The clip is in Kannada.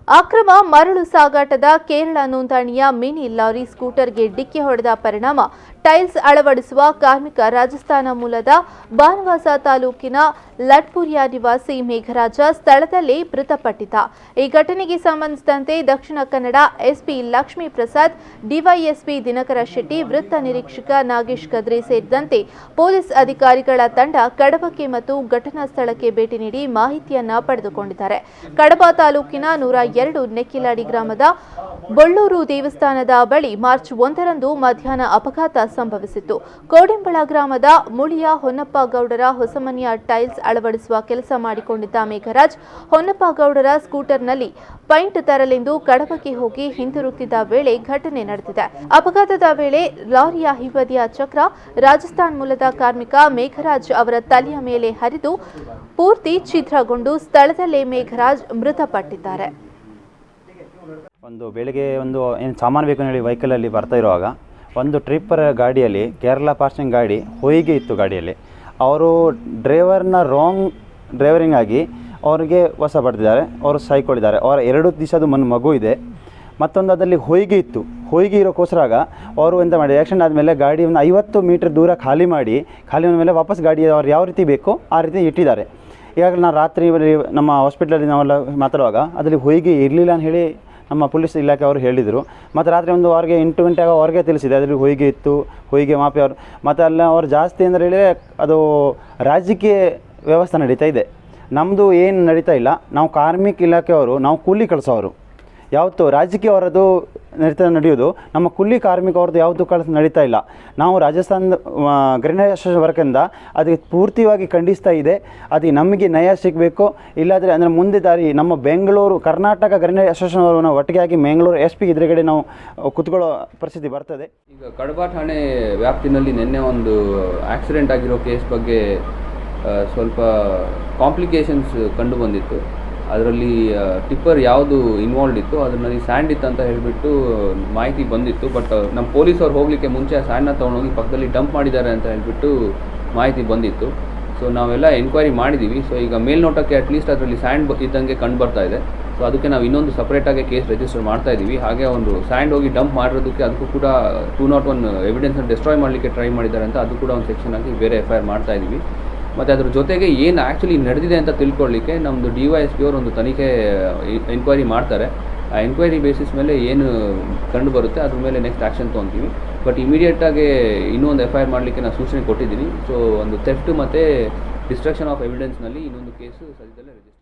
ಅಕ್ರಮ ಮರಳು ಸಾಗಾಟದ ಕೇರಳ ನೋಂದಣಿಯ ಮಿನಿ ಲಾರಿ ಸ್ಕೂಟರ್ಗೆ ಡಿಕ್ಕಿ ಹೊಡೆದ ಪರಿಣಾಮ ಟೈಲ್ಸ್ ಅಳವಡಿಸುವ ಕಾರ್ಮಿಕ ರಾಜಸ್ಥಾನ ಮೂಲದ ಬಾನವಾಸ ತಾಲೂಕಿನ ಲಟ್ಪುರಿಯಾ ನಿವಾಸಿ ಮೇಘರಾಜ ಸ್ಥಳದಲ್ಲೇ ಮೃತಪಟ್ಟಿದ್ದ. ಈ ಘಟನೆಗೆ ಸಂಬಂಧಿಸಿದಂತೆ ದಕ್ಷಿಣ ಕನ್ನಡ ಎಸ್ಪಿ ಲಕ್ಷ್ಮೀ ಪ್ರಸಾದ್, ಡಿವೈಎಸ್ಪಿ ದಿನಕರ ಶೆಟ್ಟಿ, ವೃತ್ತ ನಿರೀಕ್ಷಕ ನಾಗೇಶ್ ಕದ್ರಿ ಸೇರಿದಂತೆ ಪೊಲೀಸ್ ಅಧಿಕಾರಿಗಳ ತಂಡ ಕಡಬಕ್ಕೆ ಮತ್ತು ಘಟನಾ ಸ್ಥಳಕ್ಕೆ ಭೇಟಿ ನೀಡಿ ಮಾಹಿತಿಯನ್ನ ಪಡೆದುಕೊಂಡಿದ್ದಾರೆ. ಕಡಬ ತಾಲೂಕಿನ 102 ನೆಕ್ಕಿಲಾಡಿ ಗ್ರಾಮದ ಬೊಳ್ಳೂರು ದೇವಸ್ಥಾನದ ಬಳಿ ಮಾರ್ಚ್ 1ರಂದು ಮಧ್ಯಾಹ್ನ ಅಪಘಾತ ಸಂಭವಿಸಿತ್ತು. ಕೋಡಿಂಬಳ ಗ್ರಾಮದ ಮುಳಿಯ ಹೊನ್ನಪ್ಪ ಗೌಡರ ಹೊಸಮನೆಯ ಟೈಲ್ಸ್ ಅಳವಡಿಸುವ ಕೆಲಸ ಮಾಡಿಕೊಂಡಿದ್ದ ಮೇಘರಾಜ್ ಹೊನ್ನಪ್ಪ ಗೌಡರ ಸ್ಕೂಟರ್ನಲ್ಲಿ ಪೈಂಟ್ ತರಲೆಂದು ಕಡಬಕ್ಕೆ ಹೋಗಿ ಹಿಂತಿರುಗುತ್ತಿದ್ದ ವೇಳೆ ಘಟನೆ ನಡೆದಿದೆ. ಅಪಘಾತದ ವೇಳೆ ಲಾರಿಯ ಹಿಂಬದಿಯ ಚಕ್ರ ರಾಜಸ್ಥಾನ್ ಮೂಲದ ಕಾರ್ಮಿಕ ಮೇಘರಾಜ್ ಅವರ ತಲೆಯ ಮೇಲೆ ಹರಿದು ಪೂರ್ತಿ ಛಿದ್ರಗೊಂಡು ಸ್ಥಳದಲ್ಲೇ ಮೇಘರಾಜ್ ಮೃತಪಟ್ಟಿದ್ದಾರೆ. ಬೆಳಿಗ್ಗೆ ಏನು ಸಾಮಾನು ಬೇಕು ಹೇಳಿ ವೆಹಿಕಲಲ್ಲಿ ಬರ್ತಾ ಇರುವಾಗ ಒಂದು ಟ್ರಿಪ್ಪರ್ ಗಾಡಿಯಲ್ಲಿ ಕೇರಳ ಪಾರ್ಸಿಂಗ್ ಗಾಡಿ ಹೊಯ್ಗೆ ಇತ್ತು. ಗಾಡಿಯಲ್ಲಿ ಅವರು ಡ್ರೈವರ್ನ ರಾಂಗ್ ಡ್ರೈವರಿಂಗ್ ಆಗಿ ಅವ್ರಿಗೆ ವಶ ಪಡೆದಿದ್ದಾರೆ. ಅವರು ಸಾಯ್ಕೊಂಡಿದ್ದಾರೆ. ಅವರ 2 ದಿವಸದ ಮಗು ಇದೆ. ಮತ್ತೊಂದು ಅದರಲ್ಲಿ ಹೊಯ್ಗೆ ಇತ್ತು. ಹೊಯ್ಗೆ ಇರೋಕ್ಕೋಸ್ಕರ ಅವರು ಎಂತ ಮಾಡಿ ಆ್ಯಕ್ಸಿಡೆಂಟ್ ಆದಮೇಲೆ ಗಾಡಿಯನ್ನು 50 ಮೀಟರ್ ದೂರ ಖಾಲಿ ಮೇಲೆ ವಾಪಸ್ ಗಾಡಿ ಅವ್ರು ಯಾವ ರೀತಿ ಬೇಕೋ ಆ ರೀತಿ ಇಟ್ಟಿದ್ದಾರೆ. ಈಗಾಗಲೇ ನಾನು ರಾತ್ರಿ ನಮ್ಮ ಹಾಸ್ಪಿಟ್ಲಲ್ಲಿ ನಾವೆಲ್ಲ ಮಾತಾಡುವಾಗ ಅದರಲ್ಲಿ ಹೊಯ್ಗೆ ಇರಲಿಲ್ಲ ಅಂತ ಹೇಳಿ ನಮ್ಮ ಪೊಲೀಸ್ ಇಲಾಖೆ ಅವರು ಹೇಳಿದರು. ಮತ್ತು ರಾತ್ರಿ ಅವ್ರಿಗೆ 8 ಗಂಟೆಗೆ ಅವ್ರಿಗೆ ತಿಳಿಸಿದೆ ಅದರಲ್ಲಿ ಹೊಯ್ಗೆ ಇತ್ತು, ಹೊಯ್ಗೆ ಮಾಪಿ ಅವರು. ಮತ್ತು ಅಲ್ಲಿ ಅವ್ರು ಜಾಸ್ತಿ ಅಂದರೆ ಹೇಳಿ ಅದು ರಾಜಕೀಯ ವ್ಯವಸ್ಥೆ ನಡೀತಾ ಇದೆ. ನಮ್ಮದು ಏನು ನಡೀತಾ ಇಲ್ಲ. ನಾವು ಕಾರ್ಮಿಕ ಇಲಾಖೆಯವರು, ನಾವು ಕೂಲಿ ಕಳಿಸೋರು. ಯಾವತ್ತು ರಾಜಕೀಯ ಅವರದ್ದು ನಡೆಯೋದು, ನಮ್ಮ ಕೂಲಿ ಕಾರ್ಮಿಕ ಅವ್ರದ್ದು ಯಾವುದು ನಡೀತಾ ಇಲ್ಲ. ನಾವು ರಾಜಸ್ಥಾನದ ಗ್ರೆನೇಡ್ ಅಸೋಸಿಯೇಷನ್ ವರ್ಕಿಂದ ಅದಕ್ಕೆ ಪೂರ್ತಿಯಾಗಿ ಖಂಡಿಸ್ತಾ ಇದೆ. ಅದಕ್ಕೆ ನಮಗೆ ನ್ಯಾಯ ಸಿಗಬೇಕು. ಇಲ್ಲಾಂದರೆ ಅಂದರೆ ಮುಂದೆ ದಾರಿ ನಮ್ಮ ಬೆಂಗಳೂರು ಕರ್ನಾಟಕ ಗ್ರೆನೇಡ್ ಅಸೋಸಿಯೇಷನ್ ಅವರು ನಾವು ಒಟ್ಟಿಗೆ ಆಗಿ ಬೆಂಗಳೂರು SP ಎದುರುಗಡೆ ನಾವು ಕುತ್ಕೊಳ್ಳೋ ಪರಿಸ್ಥಿತಿ ಬರ್ತದೆ. ಈಗ ಕಡಬ ಠಾಣೆ ವ್ಯಾಪ್ತಿನಲ್ಲಿ ನಿನ್ನೆ ಒಂದು ಆಕ್ಸಿಡೆಂಟ್ ಆಗಿರೋ ಕೇಸ್ ಬಗ್ಗೆ ಸ್ವಲ್ಪ ಕಾಂಪ್ಲಿಕೇಶನ್ಸ್ ಕಂಡು ಬಂದಿತ್ತು. ಅದರಲ್ಲಿ ಟಿಪ್ಪರ್ ಯಾವುದು ಇನ್ವಾಲ್ವ್ ಇತ್ತು, ಅದರಲ್ಲಿ ಸ್ಯಾಂಡ್ ಇತ್ತು ಅಂತ ಹೇಳಿಬಿಟ್ಟು ಮಾಹಿತಿ ಬಂದಿತ್ತು. ಬಟ್ ನಮ್ಮ ಪೊಲೀಸವ್ರು ಹೋಗಲಿಕ್ಕೆ ಮುಂಚೆ ಆ ಸ್ಯಾಂಡನ್ನ ತೊಗೊಂಡೋಗಿ ಪಕ್ಕದಲ್ಲಿ ಡಂಪ್ ಮಾಡಿದ್ದಾರೆ ಅಂತ ಹೇಳಿಬಿಟ್ಟು ಮಾಹಿತಿ ಬಂದಿತ್ತು. ಸೊ ನಾವೆಲ್ಲ ಎನ್ಕ್ವೈರಿ ಮಾಡಿದ್ದೀವಿ. ಸೊ ಈಗ ಮೇಲ್ನೋಟಕ್ಕೆ ಅಟ್ಲೀಸ್ಟ್ ಅದರಲ್ಲಿ ಸ್ಯಾಂಡ್ ಇದ್ದಂಗೆ ಕಂಡು ಬರ್ತಾ ಇದೆ. ಸೊ ಅದಕ್ಕೆ ನಾವು ಇನ್ನೊಂದು ಸಪ್ರೇಟಾಗಿ ಕೇಸ್ ರಿಜಿಸ್ಟರ್ ಮಾಡ್ತಾ ಇದ್ದೀವಿ. ಹಾಗೆ ಒಂದು ಸ್ಯಾಂಡ್ ಹೋಗಿ ಡಂಪ್ ಮಾಡಿರೋದಕ್ಕೆ ಅದಕ್ಕೂ ಕೂಡ 201 ಎವಿಡೆನ್ಸನ್ನು ಡೆಸ್ಟ್ರಾಯ್ ಮಾಡಲಿಕ್ಕೆ ಟ್ರೈ ಮಾಡಿದ್ದಾರೆ ಅಂತ ಅದು ಕೂಡ ಒಂದು ಸೆಕ್ಷನ್ ಆಗಿ ಬೇರೆ FIR ಮಾಡ್ತಾ ಇದ್ದೀವಿ. ಮತ್ತು ಅದ್ರ ಜೊತೆಗೆ ಏನು ಆ್ಯಕ್ಚುಲಿ ನಡೆದಿದೆ ಅಂತ ತಿಳ್ಕೊಳ್ಳಿಕ್ಕೆ ನಮ್ಮದು DYSP ಅವರು ಒಂದು ತನಿಖೆ ಎನ್ಕ್ವೈರಿ ಮಾಡ್ತಾರೆ. ಆ ಎನ್ಕ್ವೈರಿ ಬೇಸಿಸ್ ಮೇಲೆ ಏನು ಕಂಡು ಬರುತ್ತೆ ಅದ್ರ ಮೇಲೆ ನೆಕ್ಸ್ಟ್ ಆ್ಯಕ್ಷನ್ ತೊಗೊತೀವಿ. ಬಟ್ ಇಮಿಡಿಯೇಟಾಗಿ ಇನ್ನೊಂದು FIR ಮಾಡಲಿಕ್ಕೆ ನಾನು ಸೂಚನೆ ಕೊಟ್ಟಿದ್ದೀನಿ. ಸೊ ಒಂದು ಥೆಫ್ಟ್ ಮತ್ತು ಡಿಸ್ಟ್ರಕ್ಷನ್ ಆಫ್ ಎವಿಡೆನ್ಸ್ನಲ್ಲಿ ಇನ್ನೊಂದು ಕೇಸು ಸದ್ಯದಲ್ಲೇ ರಿಜಿಸ್ಟರ್